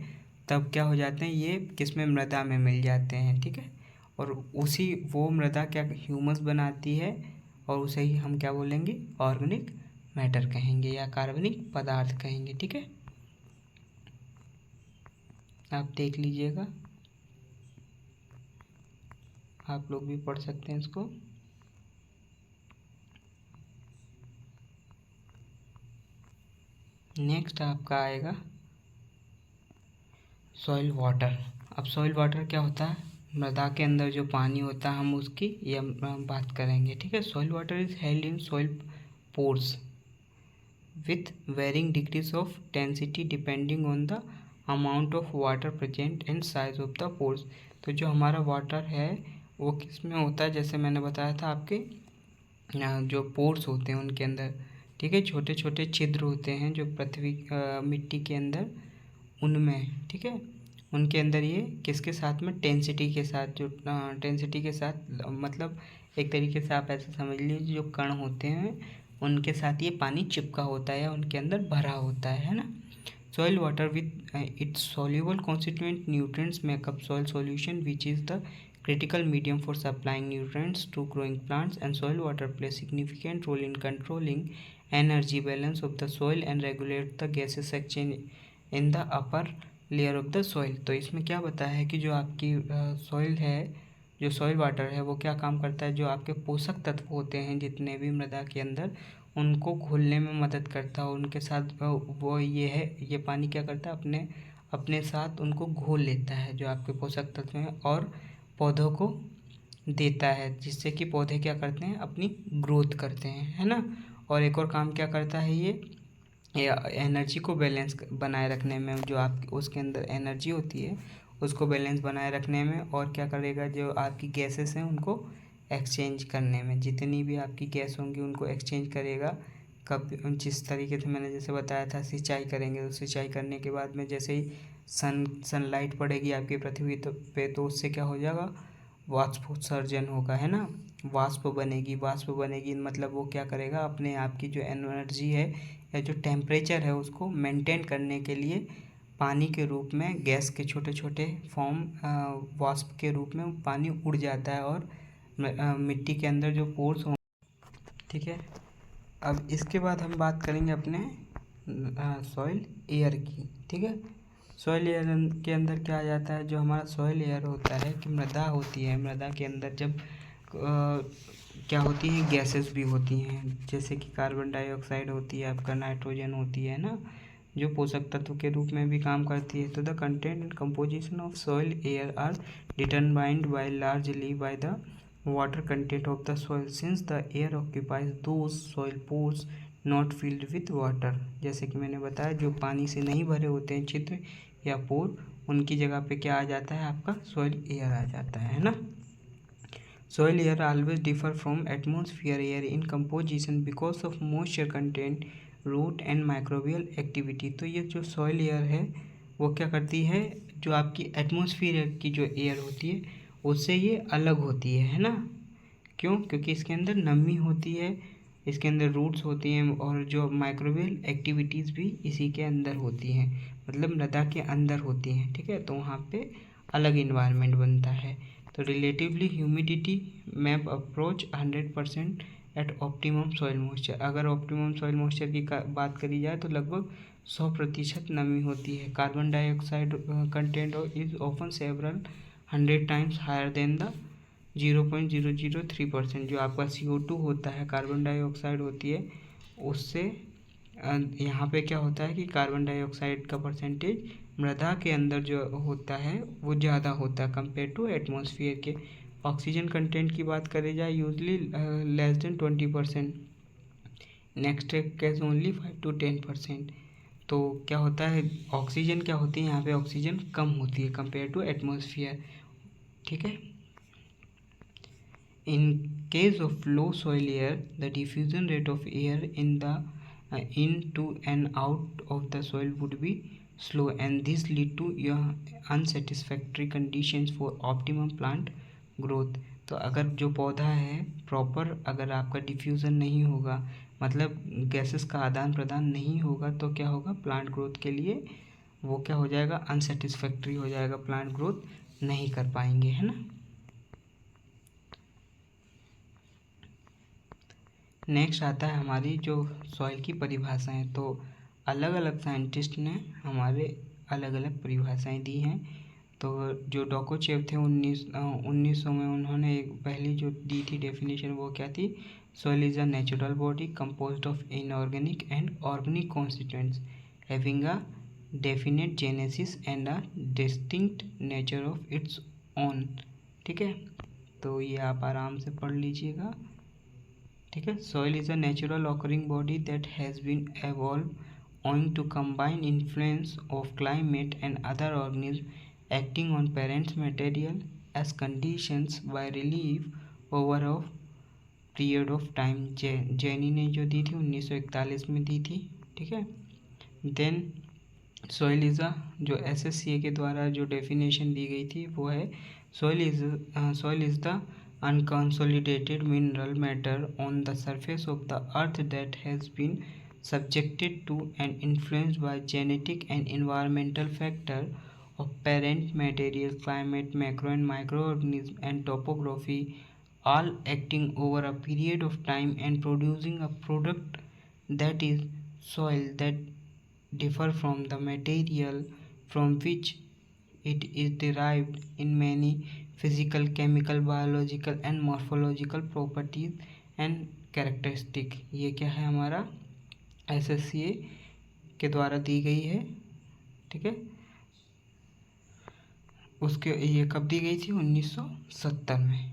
तब क्या हो जाते हैं, ये किसमें, मृदा में मिल जाते हैं, ठीक है। और उसी वो मृदा क्या ह्यूमस बनाती है, और उसे ही हम क्या बोलेंगे, ऑर्गेनिक मैटर कहेंगे या कार्बनिक पदार्थ कहेंगे, ठीक है। आप देख लीजिएगा, आप लोग भी पढ़ सकते हैं इसको। नेक्स्ट आपका आएगा सॉइल वाटर। अब सॉइल वाटर क्या होता है, मृदा के अंदर जो पानी होता है, हम उसकी ये बात करेंगे, ठीक है। Soil water is held in soil pores with varying degrees of density depending on the amount of water present and size of the pores. तो जो हमारा वाटर है वो किस में होता है, जैसे मैंने बताया था आपके जो पोर्स होते हैं उनके अंदर, ठीक है, छोटे छोटे छिद्र होते हैं जो पृथ्वी मिट्टी के अंदर, उनमें, ठीक है, उनके अंदर ये किसके साथ में, टेंसिटी के साथ, जो टेंसिटी के साथ, मतलब एक तरीके से आप ऐसा समझ लीजिए जो कण होते हैं उनके साथ ये पानी चिपका होता है या उनके अंदर भरा होता है ना। Soil water with its soluble constituent nutrients makeup soil solution which is the critical medium for supplying nutrients to growing plants, and soil water plays significant role in controlling energy balance of the soil and regulate the gases exchange in the upper layer of the soil। तो इसमें क्या बताया है कि जो आपकी soil है, जो सॉइल वाटर है, वो क्या काम करता है, जो आपके पोषक तत्व होते हैं जितने भी मृदा के अंदर, उनको घुलने में मदद करता है। उनके साथ वो ये है, ये पानी क्या करता है, अपने साथ उनको घोल लेता है जो आपके पोषक तत्व हैं, और पौधों को देता है, जिससे कि पौधे क्या करते हैं, अपनी ग्रोथ करते हैं, है ना। और एक और काम क्या करता है, ये एनर्जी को बैलेंस बनाए रखने में, जो आप उसके अंदर एनर्जी होती है उसको बैलेंस बनाए रखने में, और क्या करेगा, जो आपकी गैसेस हैं उनको एक्सचेंज करने में, जितनी भी आपकी गैस होंगी उनको एक्सचेंज करेगा। कब, जिस तरीके से मैंने जैसे बताया था, सिंचाई करेंगे, तो सिंचाई करने के बाद में जैसे ही सनलाइट पड़ेगी आपकी पृथ्वी पे, तो उससे क्या हो जाएगा, वाष्पोत्सर्जन होगा, है ना, वाष्प बनेगी मतलब वो क्या करेगा, अपने आप की जो एनर्जी है या जो टेम्परेचर है उसको मेंटेन करने के लिए पानी के रूप में गैस के छोटे छोटे फॉर्म वाष्प के रूप में पानी उड़ जाता है और मिट्टी के अंदर जो पोर्स हों। ठीक है, अब इसके बाद हम बात करेंगे अपने सॉइल एयर की। ठीक है, सॉइल एयर के अंदर क्या आ जाता है, जो हमारा सॉइल एयर होता है कि मृदा होती है, मृदा के अंदर जब क्या होती हैं, गैसेस भी होती हैं, जैसे कि कार्बन डाइऑक्साइड होती है, आपका नाइट्रोजन होती है ना, जो पोषक तत्व के रूप में भी काम करती है। तो the content and composition of soil air are determined by largely by the water content of the soil since the air occupies those soil pores not filled with water। जैसे कि मैंने बताया, जो पानी से नहीं भरे होते हैं छिद्र या पोर, उनकी जगह पे क्या आ जाता है, आपका सॉइल एयर आ जाता है ना। Soil air always differ from atmosphere air in composition because of moisture content, root and microbial activity. तो ये जो सॉइल एयर है वो क्या करती है, जो आपकी एटमॉस्फेयर की जो एयर होती है उससे ये अलग होती है ना। क्यों? क्योंकि इसके अंदर नमी होती है, इसके अंदर रूट्स होती हैं और जो माइक्रोबियल एक्टिविटीज़ भी इसी के अंदर होती हैं, मतलब मृदा के अंदर होती हैं। ठीक है, तो वहाँ पे अलग इन्वायरमेंट बनता है। तो relatively humidity map approach 100% at optimum soil moisture. अगर ऑप्टिमम सॉइल मॉइस्चर की बात करी जाए तो लगभग 100% नमी होती है। Carbon dioxide content is often several 100 times higher than the 0.003%। जो आपका CO2 होता है, कार्बन डाइऑक्साइड होती है, उससे यहाँ पे क्या होता है कि कार्बन डाइऑक्साइड का परसेंटेज मृदा के अंदर जो होता है वो ज़्यादा होता है कंपेयर टू एटमॉस्फेयर के। ऑक्सीजन कंटेंट की बात करी जाए, usually less than 20%, next case only 5 to 10%। तो क्या होता है, ऑक्सीजन क्या होती है, यहाँ पे ऑक्सीजन कम होती है कंपेयर टू एटमॉस्फेयर। ठीक है, in case of low soil air, the diffusion rate of air into and out of the soil would be slow and this lead to unsatisfactory conditions for optimum plant growth। तो अगर जो पौधा है proper, अगर आपका diffusion नहीं होगा, मतलब गैसेस का आदान प्रदान नहीं होगा, तो क्या होगा, प्लांट ग्रोथ के लिए वो क्या हो जाएगा, अनसेटिस्फैक्ट्री हो जाएगा, प्लांट ग्रोथ नहीं कर पाएंगे, है ना। नेक्स्ट आता है हमारी जो सॉइल की परिभाषाएं। तो अलग अलग साइंटिस्ट ने हमारे अलग अलग परिभाषाएं दी हैं। तो जो डॉकोचेव थे 1900 में, उन्होंने एक पहली जो दी थी डेफिनेशन, वो क्या थी, soil is a natural body composed of inorganic and organic constituents having a definite genesis and a distinct nature of its own. ठीक है, तो ये आप आराम से पढ़ लीजिएगा। ठीक है, soil is a natural occurring body that has been evolve owing to combined influence of climate and other organisms acting on parent material as conditions by relief over a period of time। Jenny ने जो दी थी 1941 में दी थी। ठीक है, then soil is a, जो SSCA के द्वारा जो डेफिनेशन दी गई थी वो है, soil is the unconsolidated mineral matter on the surface of the earth that has been subjected to and influenced by genetic and environmental factor of parent material, climate, macro and microorganism and topography, all acting over a period of time and producing a product that is soil that differ from the material from which it is derived in many physical, chemical, biological and morphological properties and characteristic। ये क्या है, हमारा SSCA के द्वारा दी गई है। ठीक है, उसके ये कब दी गई थी, 1970 में।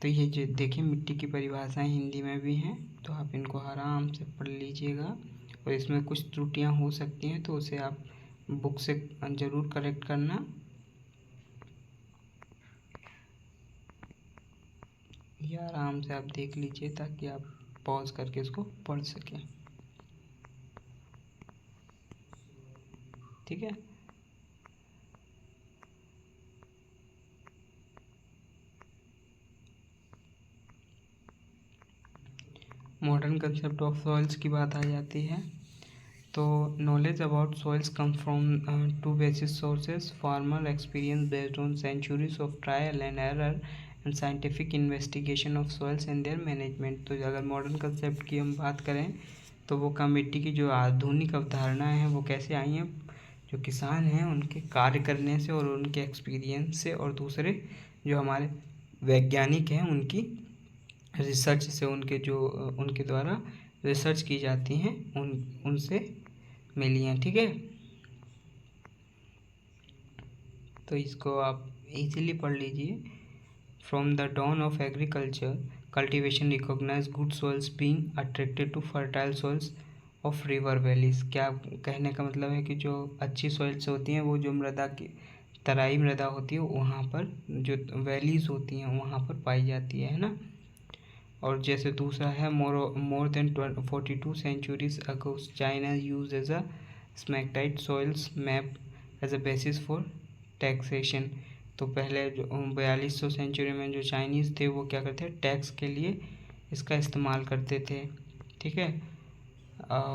तो ये जो देखिए, मिट्टी की परिभाषाएं हिंदी में भी हैं, तो आप इनको आराम से पढ़ लीजिएगा और इसमें कुछ त्रुटियां हो सकती हैं तो उसे आप बुक से ज़रूर करेक्ट करना। ये आराम से आप देख लीजिए ताकि आप पॉज करके इसको पढ़ सकें। ठीक है, मॉडर्न कंसेप्ट ऑफ सॉइल्स की बात आ जाती है। तो knowledge about soils come from two basis sources, farmer experience based on centuries of trial and error and scientific investigation of soils and their management. तो अगर मॉडर्न कंसेप्ट की हम बात करें तो वो मिट्टी की जो आधुनिक अवधारणाएं हैं वो कैसे आई हैं, जो किसान हैं उनके कार्य करने से और उनके एक्सपीरियंस से, और दूसरे जो हमारे वैज्ञानिक हैं उनकी रिसर्च से, उनके द्वारा रिसर्च की जाती हैं उनसे मिली हैं। ठीक है, तो इसको आप इजीली पढ़ लीजिए। From the dawn of agriculture cultivation recognize good soils being attracted to fertile soils of river valleys. क्या कहने का मतलब है कि जो अच्छी सॉइल्स होती हैं वो जो मृदा की तराई मृदा होती है वहाँ पर जो वैलीज होती हैं वहाँ पर पाई जाती है ना। और जैसे दूसरा है more than 42 centuries ago China use as a smectite soils map as a basis for taxation. तो पहले जो 4200 सेंचुरी में जो चाइनीज़ थे वो क्या करते हैं, टैक्स के लिए इसका इस्तेमाल करते थे। ठीक है,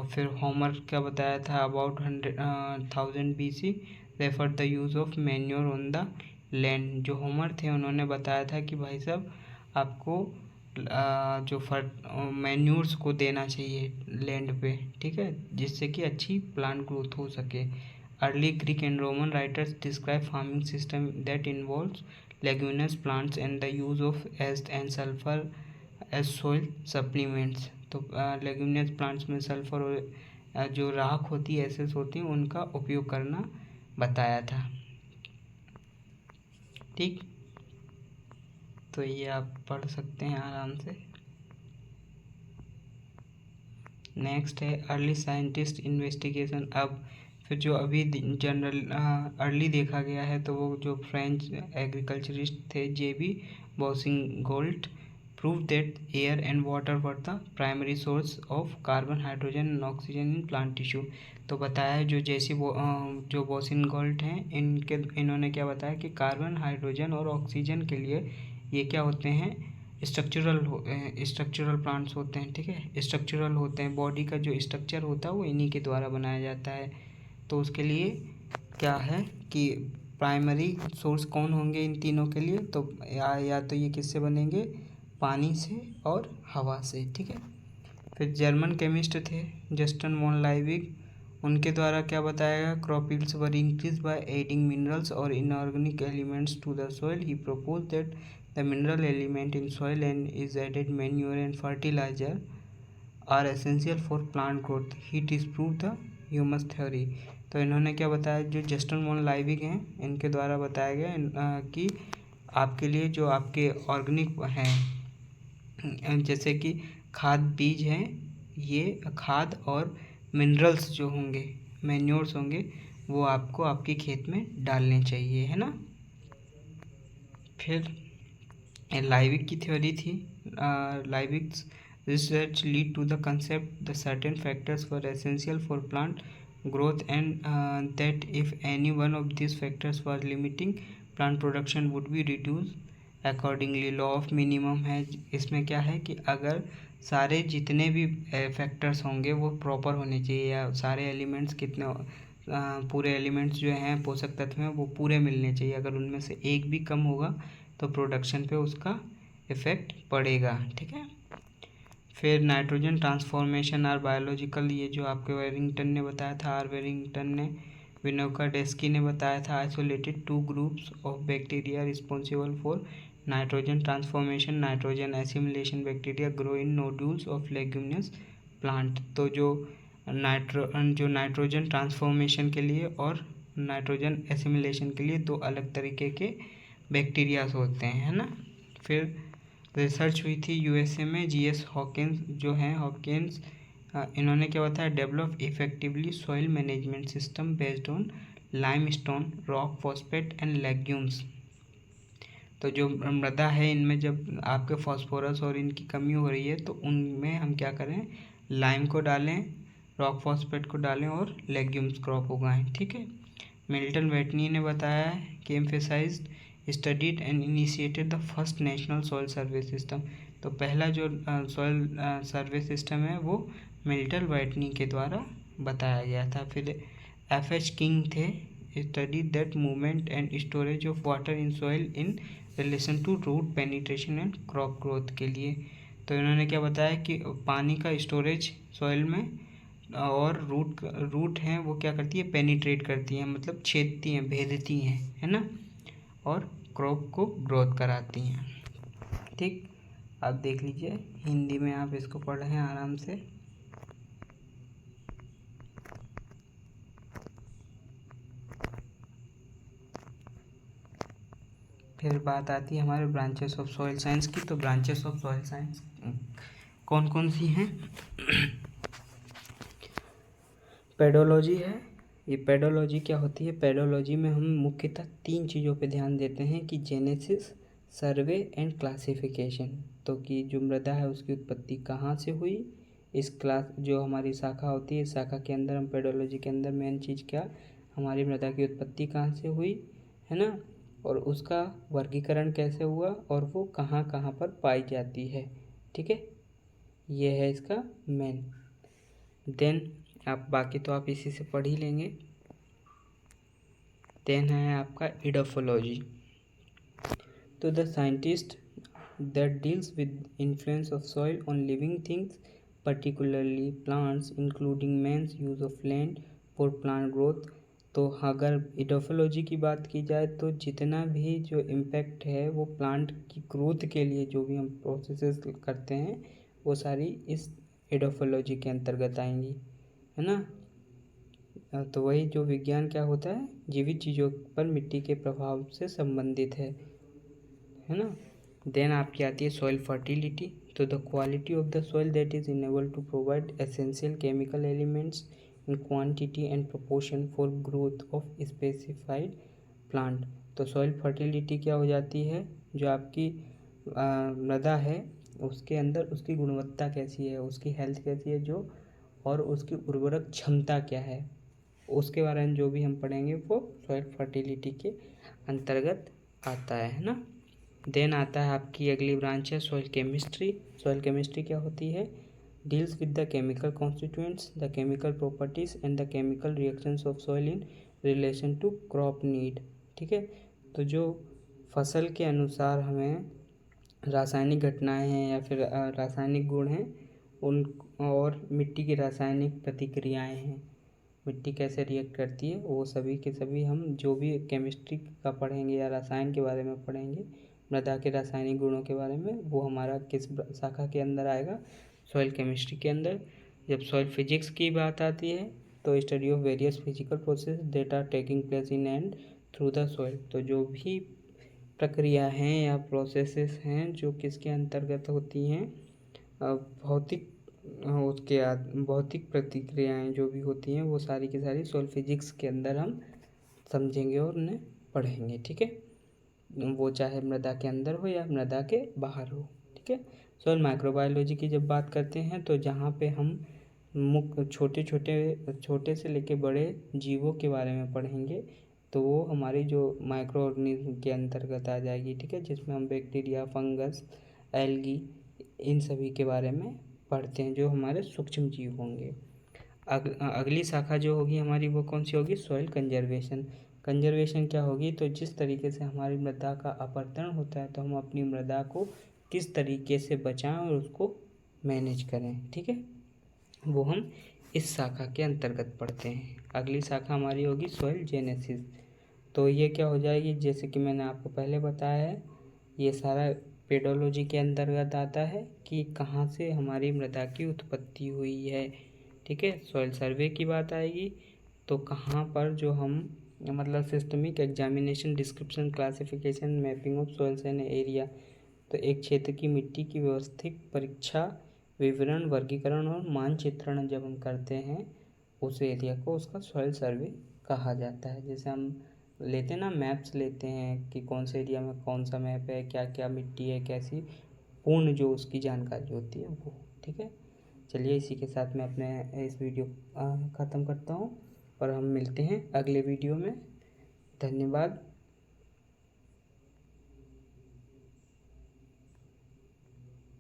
फिर होमर क्या बताया था, about 1000 BC refer the use of manure on the land. जो होमर थे उन्होंने बताया था कि भाई साहब आपको जो मैन्योर्स को देना चाहिए लैंड पे, ठीक है, जिससे कि अच्छी प्लांट ग्रोथ हो सके। Early Greek and Roman writers describe farming system that involves leguminous plants and the use of ash and sulphur as soil supplements. तो लेग्यूमिनस प्लांट्स में सल्फर और जो राख होती है, एसेस होती हैं, उनका उपयोग करना बताया था। ठीक, तो ये आप पढ़ सकते हैं आराम से। नेक्स्ट है अर्ली साइंटिस्ट इन्वेस्टिगेशन। अब फिर जो अभी जनरल अर्ली देखा गया है तो वो जो फ्रेंच एग्रीकल्चरिस्ट थे JB Boussingault prove that air and water were the primary source of carbon, hydrogen and oxygen in plant tissue. तो बताया जो जो बॉसिंगोल्ट हैं इन्होंने क्या बताया कि कार्बन, हाइड्रोजन और ऑक्सीजन के लिए ये क्या होते हैं, स्ट्रक्चरल प्लांट्स होते हैं। ठीक है, स्ट्रक्चरल होते हैं, बॉडी का जो स्ट्रक्चर होता है वो इन्हीं के द्वारा बनाया जाता है। तो उसके लिए क्या है कि प्राइमरी सोर्स कौन होंगे इन तीनों के लिए, तो या तो ये किससे बनेंगे, पानी से और हवा से। ठीक है, फिर जर्मन केमिस्ट थे जस्टन वॉन लाइविग, उनके द्वारा क्या बताया गया, crop yields were increase by adding minerals और inorganic elements to the soil. He propose that the mineral element in soil and is added manure and fertiliser are essential for plant growth. He disprove the humus theory. तो इन्होंने क्या बताया, जो Justin von लाइविग हैं इनके द्वारा बताया गया कि आपके लिए जो आपके ऑर्गेनिक हैं जैसे कि खाद बीज हैं, ये खाद और मिनरल्स जो होंगे, मैन्योर्स होंगे, वो आपको आपके खेत में डालने चाहिए, है ना। फिर लाइविग की थ्योरी थी, लाइविग्स research lead to the concept the certain factors were essential for plant growth and that if any one of these factors was limiting plant production would be reduced accordingly। law of minimum है, इसमें क्या है कि अगर सारे जितने भी factors होंगे वो प्रॉपर होने चाहिए, या सारे एलिमेंट्स कितने पूरे एलिमेंट्स जो हैं पोषक तत्व हैं वो पूरे मिलने चाहिए, अगर उनमें से एक भी कम होगा तो प्रोडक्शन पे उसका इफ़ेक्ट पड़ेगा। ठीक है, फिर नाइट्रोजन ट्रांसफॉर्मेशन आर बायोलॉजिकल, ये जो आपके वेरिंगटन ने बताया था, आर वेरिंगटन ने, विनोकाडेस्की ने बताया था, isolated two groups of bacteria responsible for nitrogen transformation, nitrogen assimilation bacteria grow in nodules of leguminous plant. तो जो नाइट्रोजन ट्रांसफॉर्मेशन के लिए और नाइट्रोजन एसिमिलेशन के लिए दो अलग तरीके के बैक्टीरियाज होते हैं, है ना। फिर रिसर्च हुई थी यूएसए में, जीएस हॉकिंस जो हैं हॉकिंस, इन्होंने क्या बताया, develop effectively soil management system based on limestone rock phosphate and legumes. तो जो मृदा है इनमें जब आपके फॉस्फोरस और इनकी कमी हो रही है तो उनमें हम क्या करें, लाइम को डालें, रॉक फॉस्फेट को डालें और लेग्यूम्स क्रॉप उगाएं। ठीक है, मिल्टन वेटनी ने बताया कि emphasised studied and initiated the first national soil survey system। तो पहला जो सॉइल सर्वे सिस्टम है वो मिल्टन व्हाइटनी के द्वारा बताया गया था। फिर F.H. किंग थे, study that movement and storage of water in soil in relation to root penetration and crop growth के लिए। तो इन्होंने क्या बताया कि पानी का स्टोरेज सॉइल में और रूट हैं वो क्या करती है, पेनिट्रेट करती हैं, मतलब छेदती हैं, भेदती हैं, है ना, और क्रॉप को ग्रोथ कराती हैं। ठीक, आप देख लीजिए, हिंदी में आप इसको पढ़ें आराम से। फिर बात आती है हमारे ब्रांचेस ऑफ सॉइल साइंस की। तो ब्रांचेस ऑफ सॉइल साइंस कौन कौन सी हैं? पेडोलॉजी है। ये पेडोलॉजी क्या होती है? पेडोलॉजी में हम मुख्यतः 3 चीज़ों पे ध्यान देते हैं कि जेनेसिस, सर्वे एंड क्लासिफिकेशन। तो कि जो मृदा है उसकी उत्पत्ति कहाँ से हुई, इस क्लास जो हमारी शाखा होती है, इस शाखा के अंदर हम पेडोलॉजी के अंदर मेन चीज़ क्या, हमारी मृदा की उत्पत्ति कहाँ से हुई, है ना, और उसका वर्गीकरण कैसे हुआ और वो कहाँ कहाँ पर पाई जाती है। ठीक है, ये है इसका मेन। देन आप बाकी तो आप इसी से पढ़ ही लेंगे। देन है आपका इडोफोलॉजी। तो the scientist that deals with influence of soil on living things particularly plants including man's use of land for plant growth। तो अगर इडोफोलॉजी की बात की जाए तो जितना भी जो इम्पैक्ट है वो प्लांट की ग्रोथ के लिए जो भी हम प्रोसेसेस करते हैं वो सारी इस इडोफोलॉजी के अंतर्गत आएंगी, है ना। तो वही जो विज्ञान क्या होता है, जीवित चीज़ों पर मिट्टी के प्रभाव से संबंधित है ना। देन आपकी आती है सॉइल फर्टिलिटी। तो the quality of the soil that is enable to provide essential chemical elements in quantity and proportion for growth of specified plant. तो सॉइल फर्टिलिटी क्या हो जाती है, जो आपकी मृदा है उसके अंदर उसकी गुणवत्ता कैसी है, उसकी हेल्थ कैसी है, जो और उसकी उर्वरक क्षमता क्या है, उसके बारे में जो भी हम पढ़ेंगे वो सॉइल फर्टिलिटी के अंतर्गत आता है ना। देन आता है आपकी अगली ब्रांच है सॉइल केमिस्ट्री। सॉइल केमिस्ट्री क्या होती है? Deals with the chemical constituents, the chemical properties and the chemical reactions of soil in relation to crop need. ठीक है, तो जो फसल के अनुसार हमें रासायनिक घटनाएं हैं या फिर रासायनिक गुण हैं उन, और मिट्टी की रासायनिक प्रतिक्रियाएं हैं, मिट्टी कैसे रिएक्ट करती है, वो सभी के सभी हम जो भी केमिस्ट्री का पढ़ेंगे या रसायन के बारे में पढ़ेंगे, मृदा के रासायनिक गुणों के बारे में, वो हमारा किस शाखा के अंदर आएगा? सॉइल केमिस्ट्री के अंदर। जब सॉइल फिजिक्स की बात आती है तो study of various physical process that are taking place in and through the soil. तो जो भी प्रक्रिया हैं या प्रोसेसेस हैं जो किसके अंतर्गत होती हैं, भौतिक भौतिक प्रतिक्रियाएं जो भी होती हैं वो सारी की सारी सॉइल फिजिक्स के अंदर हम समझेंगे और उन्हें पढ़ेंगे। ठीक है, वो चाहे मृदा के अंदर हो या मृदा के बाहर हो। ठीक है, सॉइल माइक्रोबायोलॉजी की जब बात करते हैं तो जहाँ पे हम छोटे से लेके बड़े जीवों के बारे में पढ़ेंगे, तो वो हमारी जो माइक्रो ऑर्गेनिज्म के अंतर्गत आ जाएगी। ठीक है, जिसमें हम बैक्टीरिया, फंगस, एल्गी, इन सभी के बारे में पढ़ते हैं जो हमारे सूक्ष्म जीव होंगे। अगली शाखा जो होगी हमारी वो कौन सी होगी? Soil conservation. कंजर्वेशन क्या होगी? तो जिस तरीके से हमारी मृदा का अपरदन होता है तो हम अपनी मृदा को किस तरीके से बचाएं और उसको मैनेज करें। ठीक है, वो हम इस शाखा के अंतर्गत पढ़ते हैं। अगली शाखा हमारी होगी सॉइल जेनेसिस। तो ये क्या हो जाएगी, जैसे कि मैंने आपको पहले बताया है, ये सारा पेडोलॉजी के अंतर्गत आता है कि कहाँ से हमारी मृदा की उत्पत्ति हुई है। ठीक है, सॉइल सर्वे की बात आएगी तो कहाँ पर जो हम मतलब systemic examination, description, classification, mapping of soils and area. तो एक क्षेत्र की मिट्टी की व्यवस्थित परीक्षा, विवरण, वर्गीकरण और मानचित्रण जब हम करते हैं उस एरिया को उसका सॉइल सर्वे कहा जाता है। जैसे हम लेते हैं ना, मैप्स लेते हैं कि कौन से एरिया में कौन सा मैप है, क्या क्या मिट्टी है, कैसी पूर्ण जो उसकी जानकारी होती है वो। ठीक है, चलिए इसी के साथ मैं अपने इस वीडियो ख़त्म करता हूँ और हम मिलते हैं अगले वीडियो में। धन्यवाद।